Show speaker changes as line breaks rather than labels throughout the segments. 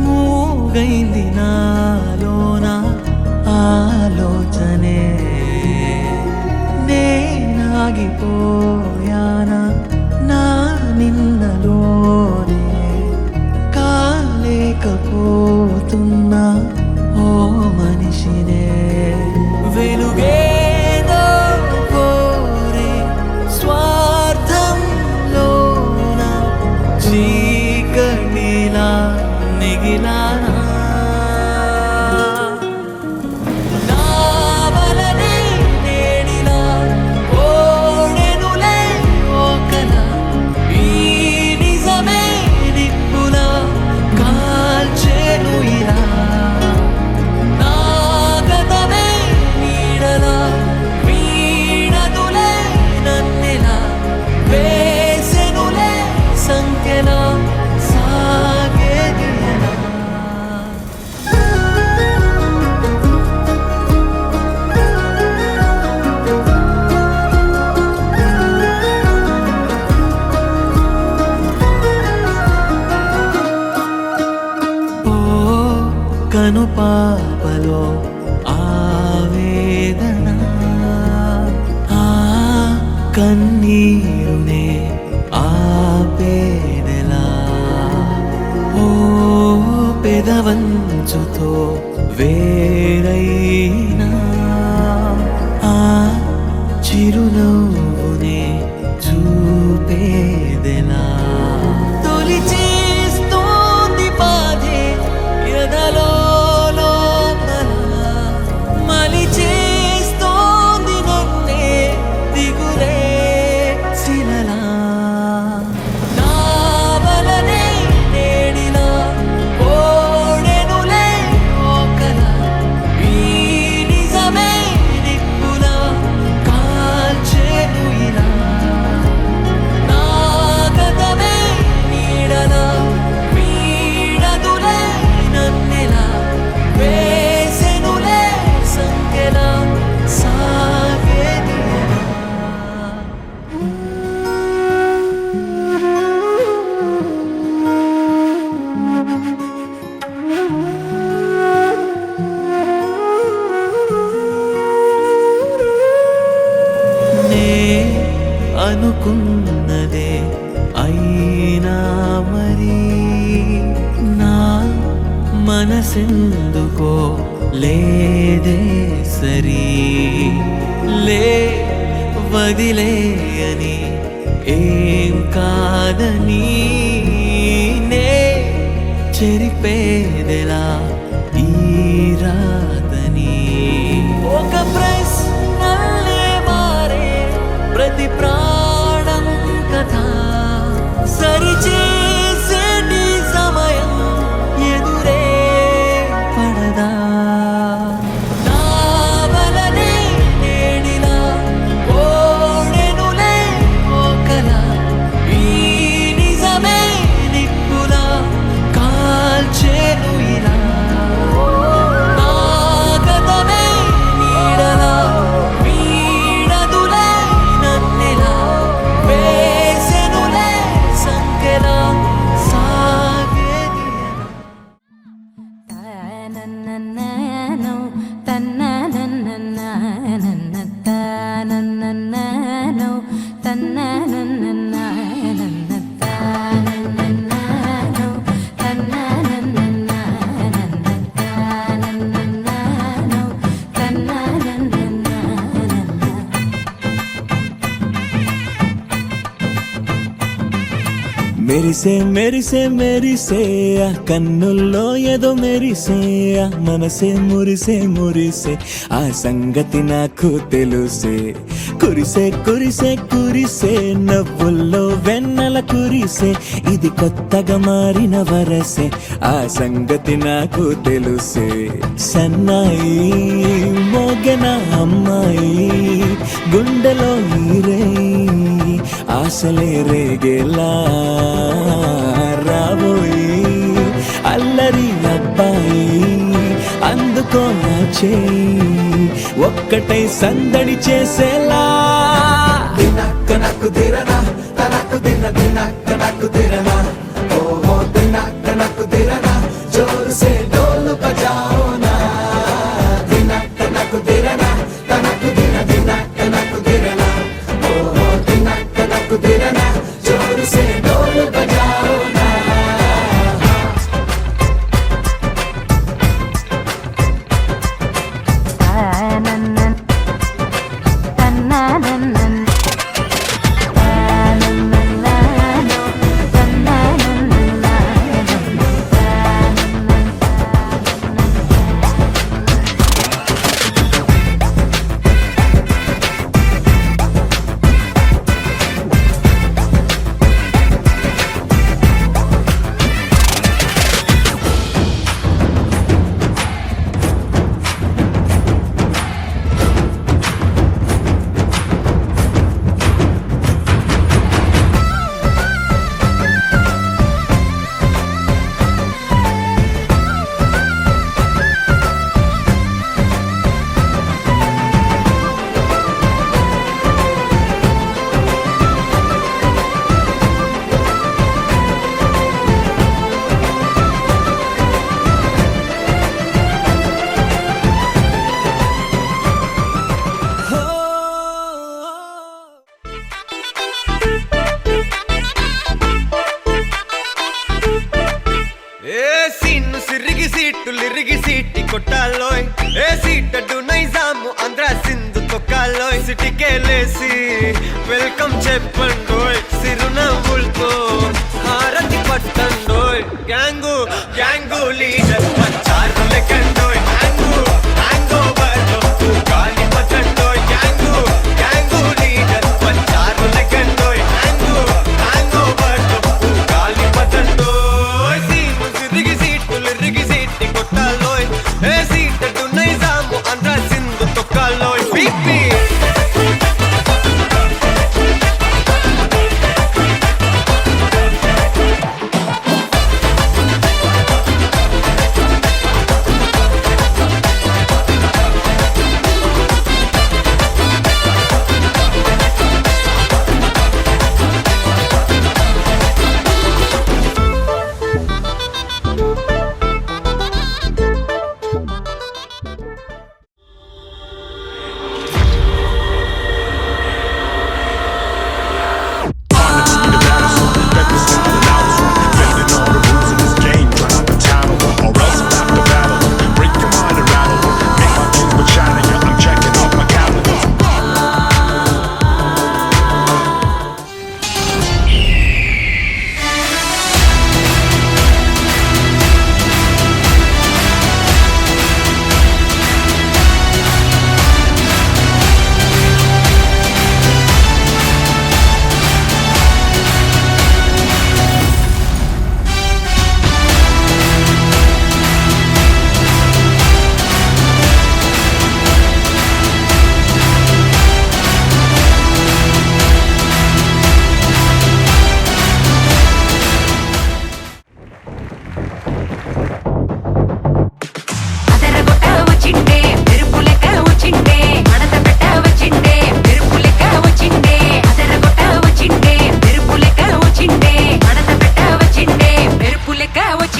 మూగైంది నాలోన ఆలోచనే నేనాగిపోయానా నా నిన్నలోనే కాలేకపోతున్నా ఓ మనిషినే వెలుగేదో కోరే స్వార్థంలోన చీకటిలా మిగిలానా కను పాపలో ఆవేదన ఆ కన్నీరునే ఆపేదెలా ఓ పెదవంచుతో వేరైనా ఆ చిరునవ్వునే చూపేదెలా తొలి చేస్తోంది బాధే ఎదలో అనుకున్నదే అయినా మరి నా మనసెందుకో లేదే సరి లే వదిలేయని ఏం కాదని నే చెరిపేదెలా ఈ రాతని ఒక ప్రశ్నలే మారే ప్రతి ప్రాణం కథ సరిచేసేటి సమయం ఎదురే పడదా నా వలనే నేడిలా ఓడెనులే ఓకల ఈ నిజమే నిప్పులా కాల్చేను ఇలా నా గతమే నీడలా వీడదులే నన్నెలా వేసెనులే సంకెలా సాగేది
తనననననో తనననననన తనననననో తనననననన తనననననో తనననననన తనననననో తనననననన
మెరిసే మెరిసే మెరిసే ఆ కన్నుల్లో ఏదో మెరిసే ఆ మనసే మురిసే మురిసే ఆ సంగతి నాకు తెలుసే కురిసే కురిసే కురిసే నవ్వుల్లో వెన్నెల కురిసే ఇది కొత్తగా మారిన వరసే ఆ సంగతి నాకు తెలుసే సన్నాయి మోగెన అమ్మాయి గుండెలో ఈరే ఆశలే రేగేలా రాబోయి అల్లరి అబ్బాయి అందుకో నా చేయి ఒక్కటై సందడి చేసేలా దినక్క నాకు దిరనా తనకు దిన దినక్క నాకు దిరనా ఓహో దినక్క నాకు దిరనా జోరు సే డోలు బజాओ నా దినక్క నాకు దిరనా తనకు దిన దినక్క నాకు దిరనా ఓహో దినక్క నాకు దిరనా జోరు సే డోలు బజాओ నా
తనననన తననననన తనననననో తనననననన
ఏ సీన్ను సిరిగి సీటులిరిగి సీటి కొట్టాలోయ్ ఏ సీటడు నైజాము ఆంధ్ర సింధు తొక్కాలోయ్ సిటికేలేసి వెల్కమ్ చెప్పండోయ్ సిరునవ్వులతో హారతి పట్టండోయ్ గ్యాంగు గ్యాంగు లీడర్ పంచారు లెక్కండోయ్ హ్యాంగు హ్యాంగ్ ఓవర్ గాలి పట్టండోయ్ గ్యాంగు గ్యాంగు లీడర్ పంచారు లెక్కండోయ్ హ్యాంగు హ్యాంగ్ ఓవర్ గాలి పట్టండోయ్ సీను సిరిగి సీటులిరిగి సీటి కొట్టాలోయ్ ఏ సీటడు నైజాము ఆంధ్ర సింధు తొక్కాలోయ్ పీపీ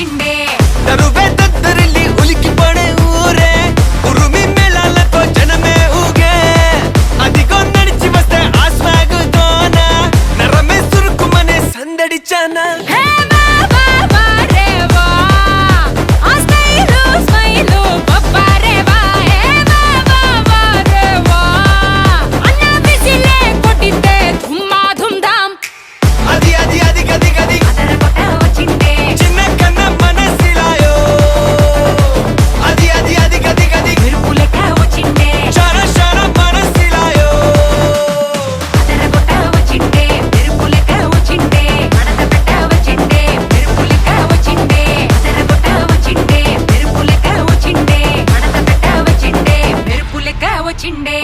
వచ్చిండే
నరువే దద్దరిల్లి ఉలికి పడే ఊరే ఉరుమి మేళాలతో జనమే ఊగే అదిగో నడిచి వస్తే ఆ స్వాగ్ తోన నరమే సురుకుమనే సందడి చానా
హే వా వా వా రే వా ఆ స్మైలు స్మైలు బబ్బా రే వా హే వా వా వా రే వా అన్న విసిలే కొట్టితే ధుమ్మా ధుమ్ ధామ్
అది అది అది గది గది
అదరగొట్ట వచ్చిండే
చిన్న కన్న మనసిలాయో అది అది అది గది గది
మెరుపులెక్క వచ్చిండే
షార షార మనసిలాయో
అదరగొట్ట వచ్చిండే మెరుపులెక్క వచ్చిండే మడత పెట్ట వచ్చిండే మెరుపులెక్క వచ్చిండే అదరగొట్ట వచ్చిండే మెరుపులెక్క వచ్చిండే మడత పెట్ట వచ్చిండే మెరుపులెక్క వచ్చిండే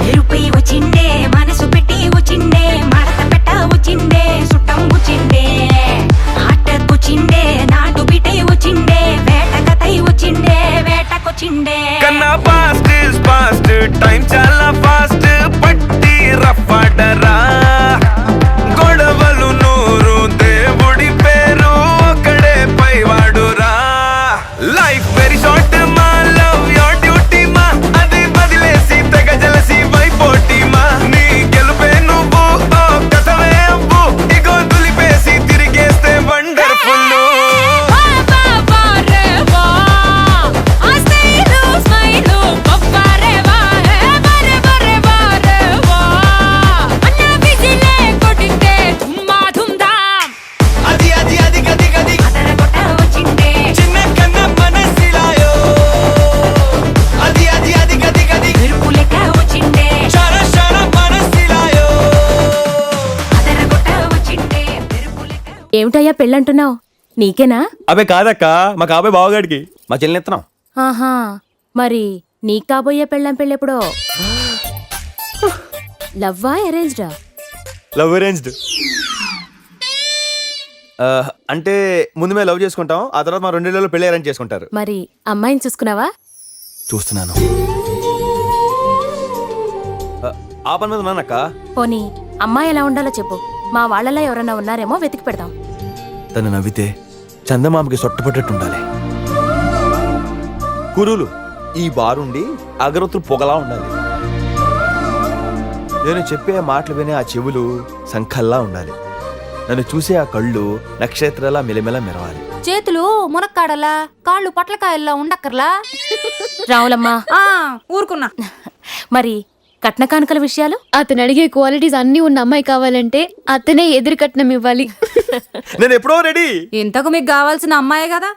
మెరుపై వచ్చిండే మనసు పెట్టి వచ్చిండే మడత పెట్ట వచ్చిండే సుట్టం వచ్చిండే ఆటకొచ్చిండే నాటు బిటై వచ్చిండే వేట కథై వచ్చిండే వేటకొచ్చిండే
కన్నా ఫాస్ట్ ఇస్ ఫాస్ట్ టైం చాలా ఫాస్ట్ పట్టి రఫాడరా గొడవలు నూరు దేవుడి పేరు ఒకడే పైవాడురా లైఫ్ వెరీ షార్ట్ మా లవ్ యోర్ డ్యూటీ మా అది వదిలేసి తెగ జలసి వైపోటీ మా నీ గెలుపే నువ్వు ఓ కథవే అవ్వు ఇగో దులిపేసి తిరిగేస్తే వండర్ఫుల్
వా వా వా రే వా ఆ స్మైలు స్మైలు బబ్బా రే వా హే వా రే వా రే వా రే వా అన్న విసిలే కొట్టితే ధుమ్మా ధుమ్ ధామ్
అది అది అది గది గది
అదరగొట్ట వచ్చిండే
చిన్న కన్న మనసిలాయో అది అది అది గది గది
మెరుపులెక్క వచ్చిండే
షార షార మనసిలాయో
అదరగొట్ట వచ్చిండే మెరుపులెక్క
ఏమిటయ్యా పెళ్ళంటున్నావు నీకేనా
అబే కాదక్క మా కాబోయే బావగాడికి మా చెల్లినెత్తనం
ఆహా మరి నీ కాబోయే పెళ్ళం పెళ్ళెప్పుడో లవ్వా అరేంజ్డా
లవ్ అరేంజ్డ్ అంటే ముందు మేము లవ్ చేసుకుంటాం ఆ తర్వాత మా 2 నెలల్లో పెళ్లి అరేంజ్ చేసుకుంటారు
మరి అమ్మాయిని చూసుకున్నావా
చూస్తున్నాను ఆ పని మీద ఉన్నానక్క
పోనీ అమ్మాయి ఎలా ఉండాలో చెప్పు మా వాళ్ళలో ఎవరన్నా ఉన్నారేమో వెతికి పెడదాం
తను నవ్వితే చందమామకి సొట్టపట్టట్టు ఉండాలి కురులు ఈ బారుండి అగరొత్తులు పొగలా ఉండాలి నేను చెప్పే మాటలు వినే ఆ చెవులు సంఖల్లా ఉండాలి నన్ను చూసే ఆ కళ్ళు నక్షత్రాల మెలమెల మెరవాలి
చేతులు మునక్కాడలా కాళ్ళు పొట్లకాయల్లా ఉండక్కర్లా
రావులమ్మా
ఊరుకున్నా
మరి కట్న కానుకల విషయాలు
అతను అడిగే క్వాలిటీస్ అన్నీ ఉన్న అమ్మాయి కావాలంటే అతనే ఎదురు కట్నం ఇవ్వాలి
నేను ఎప్పుడో రెడీ
ఇంతకు మీకు కావాల్సిన అమ్మాయే కదా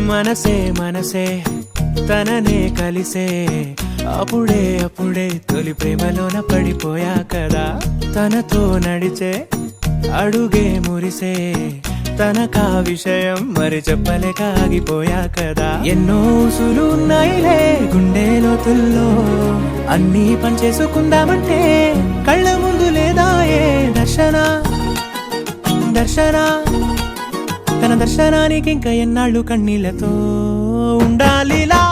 మనసే మనసే తననే కలిసే అప్పుడే అప్పుడే తొలి ప్రేమలోన పడిపోయా కదా తనతో నడిచే అడుగే మురిసే తనకా విషయం మరి చెప్పలేక ఆగిపోయా కదా ఎన్నో ఊసులు ఉన్నాయిలే గుండె లోతుల్లో అన్నీ పనిచేసుకుందామంటే కళ్ళ ముందు లేదా ఏ దర్శన తన దర్శనానికి ఇంకా ఎన్నాళ్ళు కన్నీళ్లతో ఉండాలిలా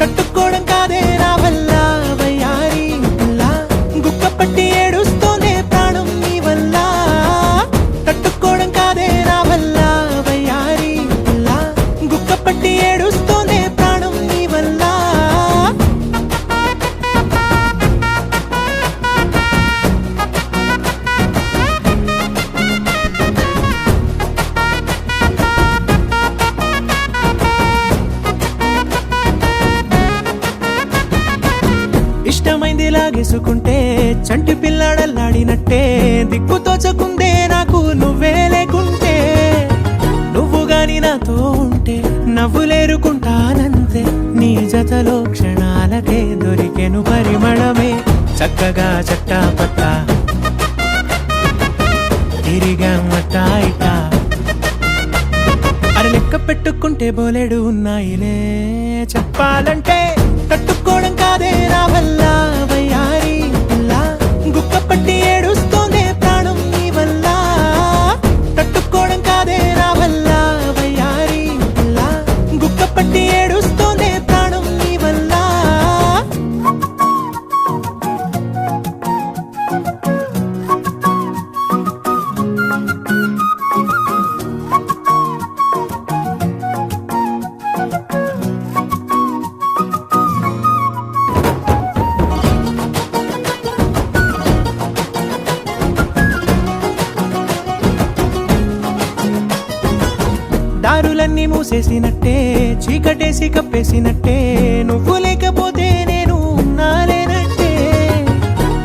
తట్టుకోవడం కాదే నా వల్ల వయ్యారి గుక్క పట్టి ఏడుస్తోందే ప్రాణం నీ వల్ల తట్టుకోవడం కాదే నా వల్ల వయ్యారి గుక్క పట్టి ఏడుస్తోందే ప్రాణం నీ వల్ల ఇష్టమైంది లాగేసుకుంటే చంటి పిల్లాడల్లాడినట్టే దిక్కు తోచకుందే నాకు నువ్వే లేకుంటే నువ్వు గాని నాతో ఉంటే నవ్వులేరుకుంటానంతే నీ జతలో క్షణాలకే దొరికెను పరిమళమే చక్కగా చట్టా పట్టా తిరిగా మట్టా ఇట్టా అరే లెక్క పెట్టుకుంటే బోలెడు ఉన్నాయిలే చెప్పాలంటే తట్టుకోవడం కాదే నా వల్ల వయ్యారి గుక్క పట్టి ఏడుస్తోందే ప్రాణం నీ వల్ల తట్టుకోవడం కాదే నా వల్ల వయ్యారి గుక్క పట్టి ఏడుస్తోందే ప్రాణం నీ వల్ల దారులన్నీ మూసేసినట్టే చీకటేసి కప్పేసినట్టే నువ్వు లేకపోతే నేను ఉన్నాలేనట్టే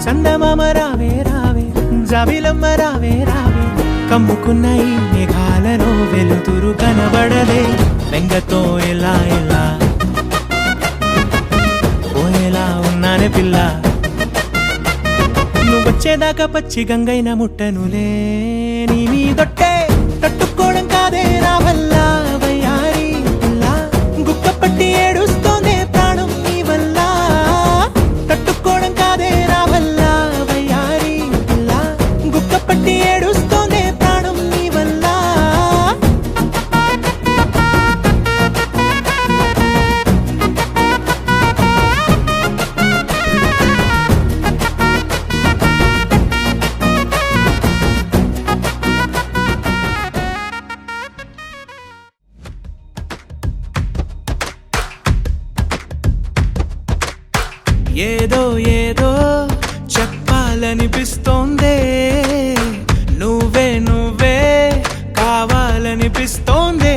చందమామ రావే రావే జాబిలమ్మ రావే రావే కమ్ముకున్న ఈ మేఘాలలో వెలుతురు కనబడలే బెంగతో ఎలా ఎలా పోయేలా ఉన్నానే పిల్ల నువ్వొచ్చేదాకా పచ్చి గంగైన ముట్టనులే నీ మీదొట్టే తట్టుకోవడం కాదే నా వల్ల వయ్యారి గుక్క పట్టి ఏడుస్తోందే ప్రాణం నీ వల్ల తట్టుకోవడం కాదే నా వల్ల వయ్యారి గుక్క పట్టి ఏడుస్తోందే ప్రాణం నీ వల్ల ఏదో ఏదో చెప్పాలనిపిస్తోందే నువ్వే నువ్వే కావాలనిపిస్తోందే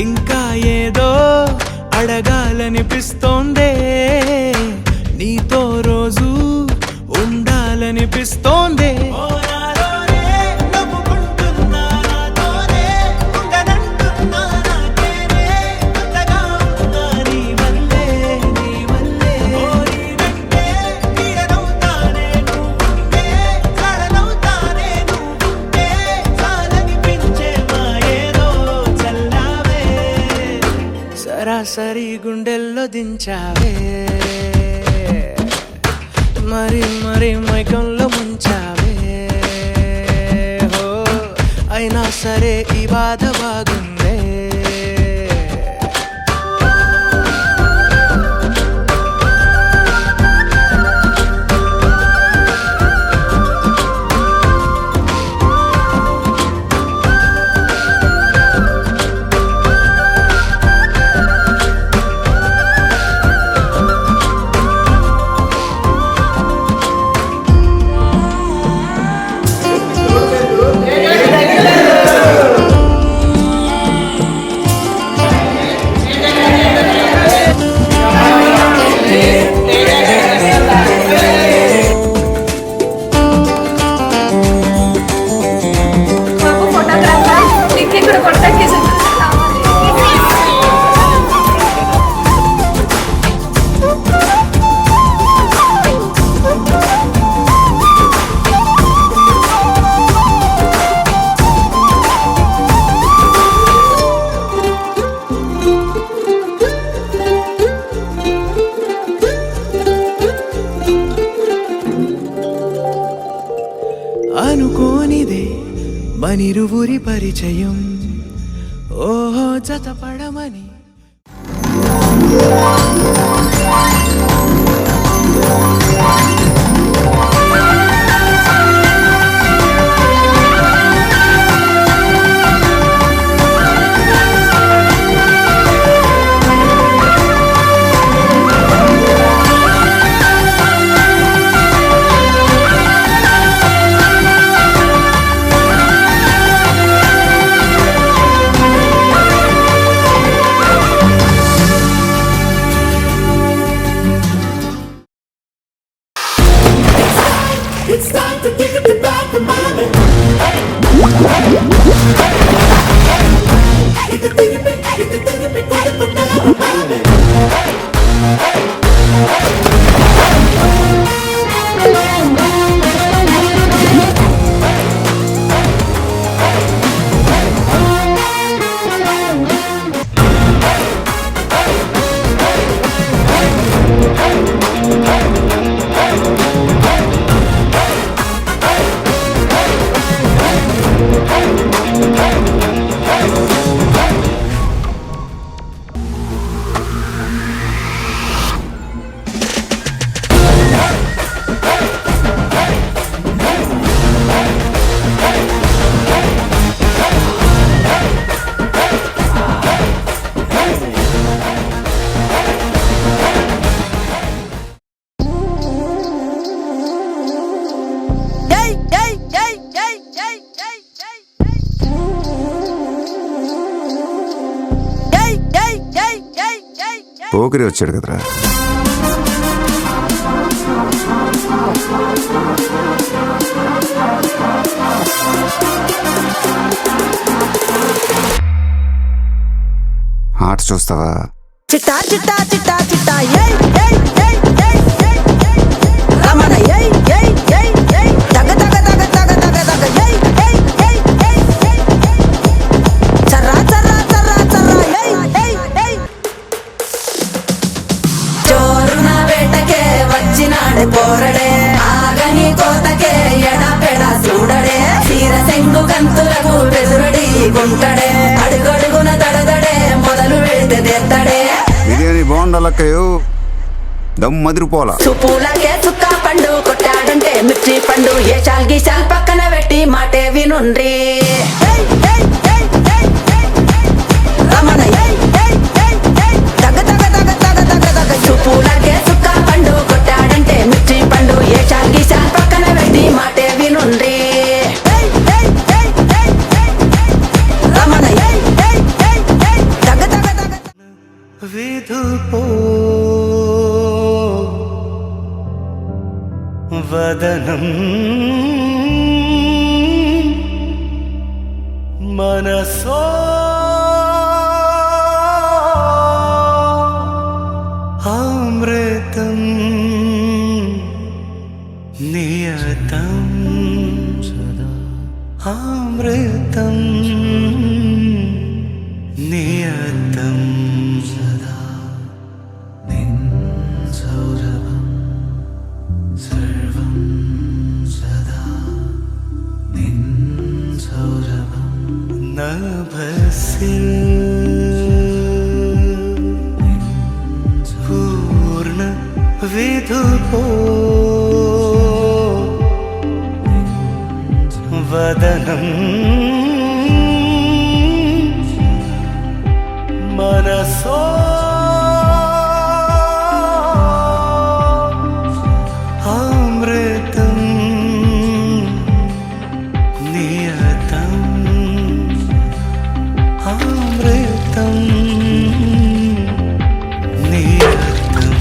ఇంకా ఏదో అడగాలనిపిస్తోందే నీతో రోజు ఉండాలనిపిస్తోందే సరాసరి గుండెల్లో దించావే మరి మరి మైకంలో ముంచావే హో అయినా సరే ఈ బాధ బాగుందే ఇదే మనిరువురి పరిచయం ఓహో జతపడమని
పోకిరి వచ్చాడు కదరా. ఆట చూస్తావా?
చిట్టా చిట్టా చిట్టా చిట్టా ఏయ్ ఏయ్ ఏయ్ ఏయ్ ఏయ్ రమణ ఏయ్ ఏయ్ ఏయ్ ఏయ్ తగ తగ తగ తగ తగ తగ ఏయ్ ఏయ్ ఏయ్ ఏయ్ ఏయ్ చర్రా చర్రా చర్రా చర్రా ఏయ్ ఏయ్ ఏయ్ చోరున వేటకే వచ్చినాడు పోరడే ఆగని కోతకే ఎడపెడ చూడడే తీర సెంగు కంతులకు బెదురడి గుంటడే అడుగడుగున దడదడే మొదలు పెడితే తెత్తడే
బిర్యానీ బాగుండాలక్కయ్యో దమ్ మదిరిపోలా.
సుపూలకే చుక్క పండు కొట్టాడంటే మిర్చి పండు ఏ చాల్ గీసాల్ పక్కన పెట్టి మాటే వినుండ్రి రమణ తగ తగ తగ తగ తగ తగ సుపూలకే చుక్క పండు కొట్టాడంటే మిర్చి పండు ఏ చాల్ గీసాల్ పక్కన పెట్టి మాటే వినుండ్రి రమణ తగ తగ తగ
విధుపో వదనం మనసో అమృతం నియతం సదా అమృతం నియతం సదా సౌరభం సర్వం సదా సౌరభం నభసిల్ పూర్ణ విధుపో వదనం మనసో అమృతం నియతం అమృతం నియతం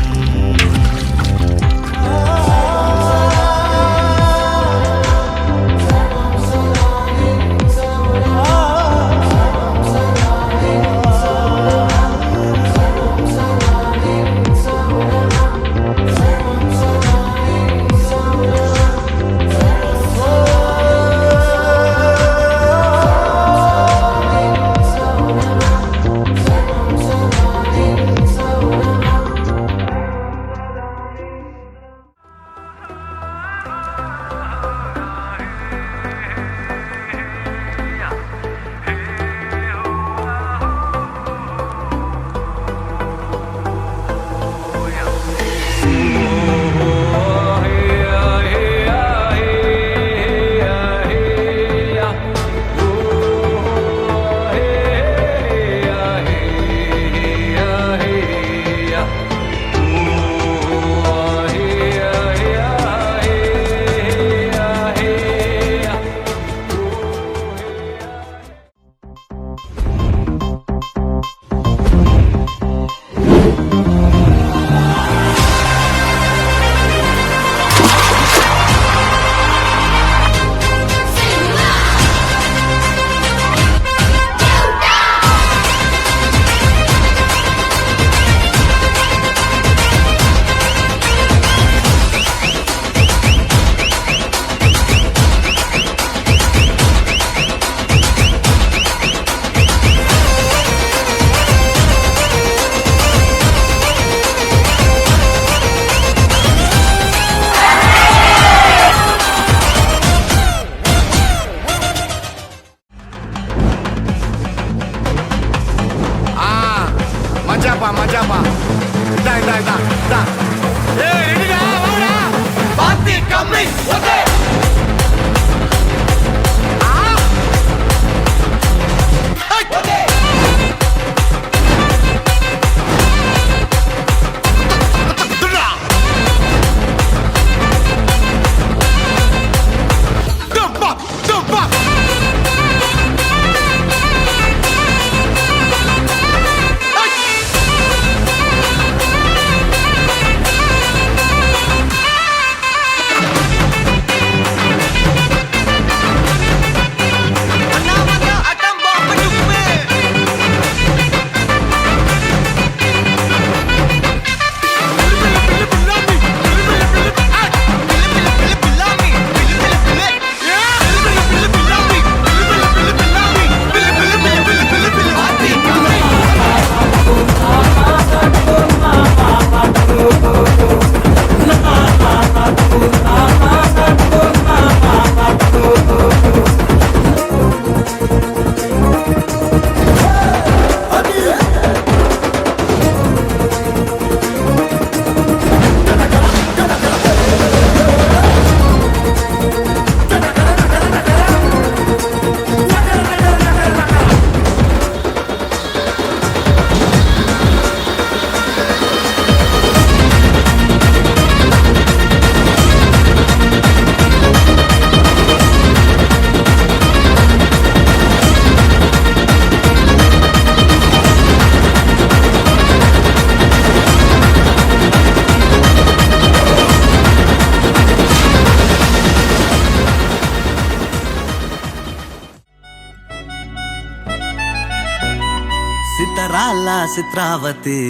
సితరాల చిత్రావతి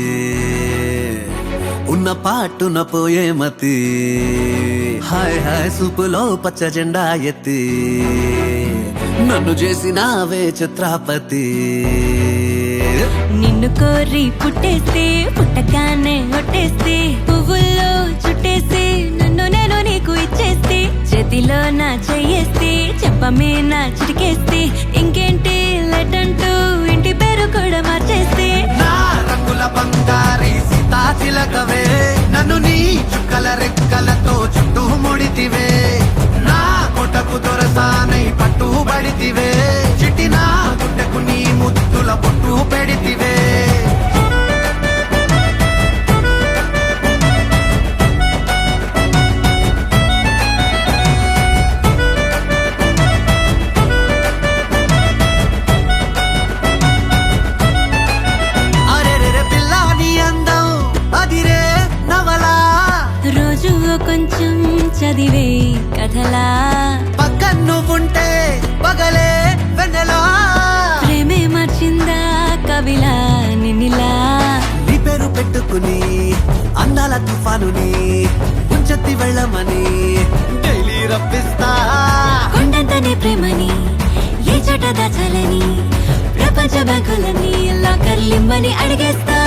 ఉన్న పాటున పోయే మతి హాయ్ హాయ్ సూపులో పచ్చ జెండా ఎత్తి నన్ను చేసినావే చిత్రాపతి
నిన్ను కోరి పుట్టేస్తే పుట్టగానే ఒట్టేస్తే పువ్వుల్లో చుట్టేస్తే నన్ను నేను నీకు ఇచ్చేస్తే చేతిలో నా చెయ్యేస్తే చెప్పమే నా చిటికేస్తే ఇంకేంటి లెటంటూ ఇంటి పేరు కూడా మార్చేస్తే
నా రంగుల బంగారి సీతా చిలకవే నన్ను నీ చుక్కల రెక్కలతో చుట్టూ ముడితివే నా కొటకు దొరసానై పట్టుబడితివే చిట్టి నా గుడ్డకు నీ ముద్దుల పొట్టు పెడితివే అరెరెరె పిల్ల నీ అందం అదిరే నవలా
రోజు కొంచెం చదివే కథలా
పక్కన నువ్వుంటే పగలే వెన్నెలా
ప్రేమే మార్చిందా కవిలా నిన్నిలా
నీ పేరు పెట్టుకుని అందాల తుఫానుని ముంచెత్తి వెళ్ళమని డైలీ రప్పిస్తా
కొండంత నీ ప్రేమని ఏ చోట దాచాలని ప్రపంచ బ్యాంకులని లాకర్లిమ్మని అడిగేస్తా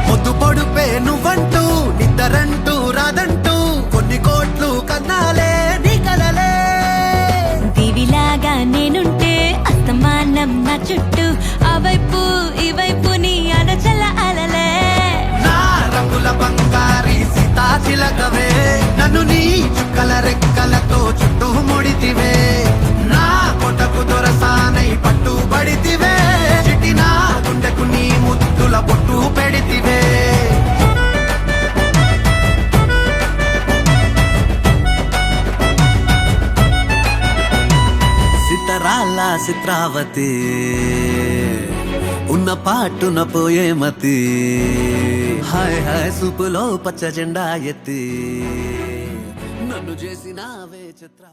పొద్దు పొడుపే నువ్వంటూ నిద్దరంటూ రాదంటూ కొన్ని కోట్లు కన్నాలే నీ కలలే
దీవిలాగా నేనుంటే అస్తమానం నా చుట్టూ ఆ వైపు ఈ వైపు నీ అనచల అలలే
నా రంగుల బంగారి సీతా చిలకవే నన్ను నీ చుక్కల రెక్కలతో చుట్టూ ముడితివే నా కొటకు దొరసానై పట్టుబడితివే చిట్టి నా గుండెకు నీ ముద్దుల పొట్టు పెడితివే సితరాల చిత్రావతి ఉన్న పాటున పోయే మతి హాయ్ హాయ్ సూపులో పచ్చ జెండా ఎత్తి నన్ను చేసినావే చిత్ర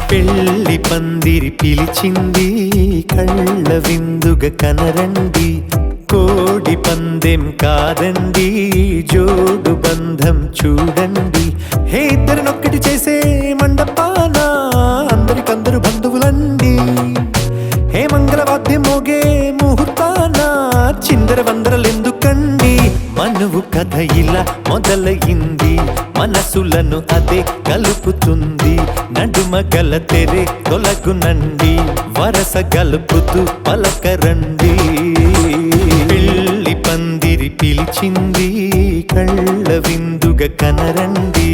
పెళ్లి పందిరి పిలిచింది కళ్ళ విందుగా కనరండి కోడి పందెం కాదండి జోడు బంధం చూడండి హే ఇద్దరినొక్కటి చేసే మండపాన అందరికందరు బంధువులండి హే మంగళవాద్యం మోగే ముహూర్తాన చిందర వందరలెందుకండి మనువు కథ ఇలా మొదలయింది మనసులను అదే కలుపుతుంది నడుమ గల తెరే తొలగునండి వరస గలుపుతూ పలకరండి పెళ్లి పందిరి పిలిచింది కళ్ళ విందుగా కనరండి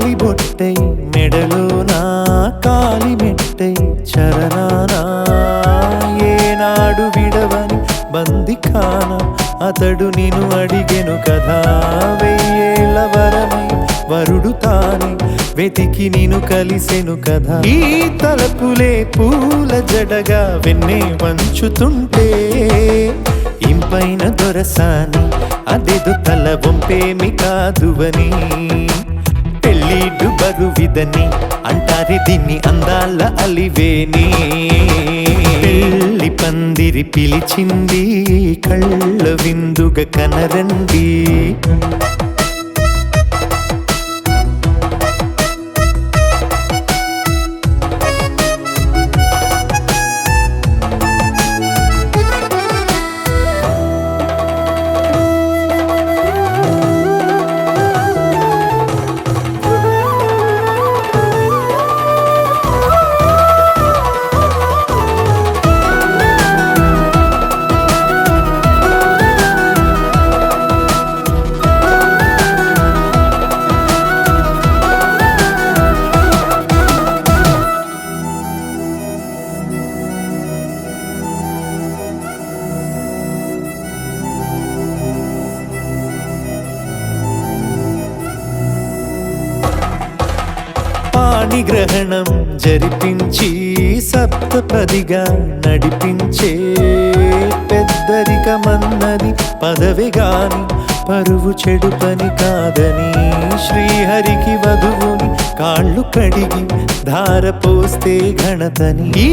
తాళి బొట్టై మెడలో నా కాలి మెట్టై చరణానా ఏనాడు విడవని బందిఖాన అతడు నిన్ను అడిగెను కదా వెయ్యేళ్ళ వరమై వరుడు తానే వెతికి నిన్ను కలిసెను కదా ఈ తలపులే పూల జడగా వెన్నే వంచుతుంటే ఇంపైన దొరసాని అదేదో తల వంపేమి కాదువని పెళ్ళిడు బరువిదని అంటారే దీన్ని అందాల అలివేని పెళ్ళి పందిరి పిలిచింది కళ్ళ విందుగా కనరండి పాణిగ్రహణం జరిపించి సప్తపదిగా నడిపించే పెద్దరికమన్నది పదవి గాని పరువు చెడు పని కాదని శ్రీహరికి వధువుని కాళ్ళు కడిగి ధార పోస్తే ఘనతని ఈ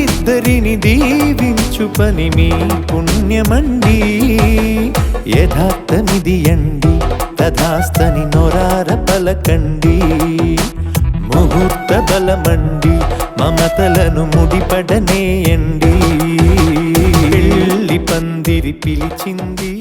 ఇద్దరిని దీవించు పని మీ పుణ్యమండి యథార్థమిది అండి తథాస్తని నొరార పలకండి ముహూర్త బలమండి మమతలను ముడిపడనేయండి పెళ్ళి పందిరి పిలిచింది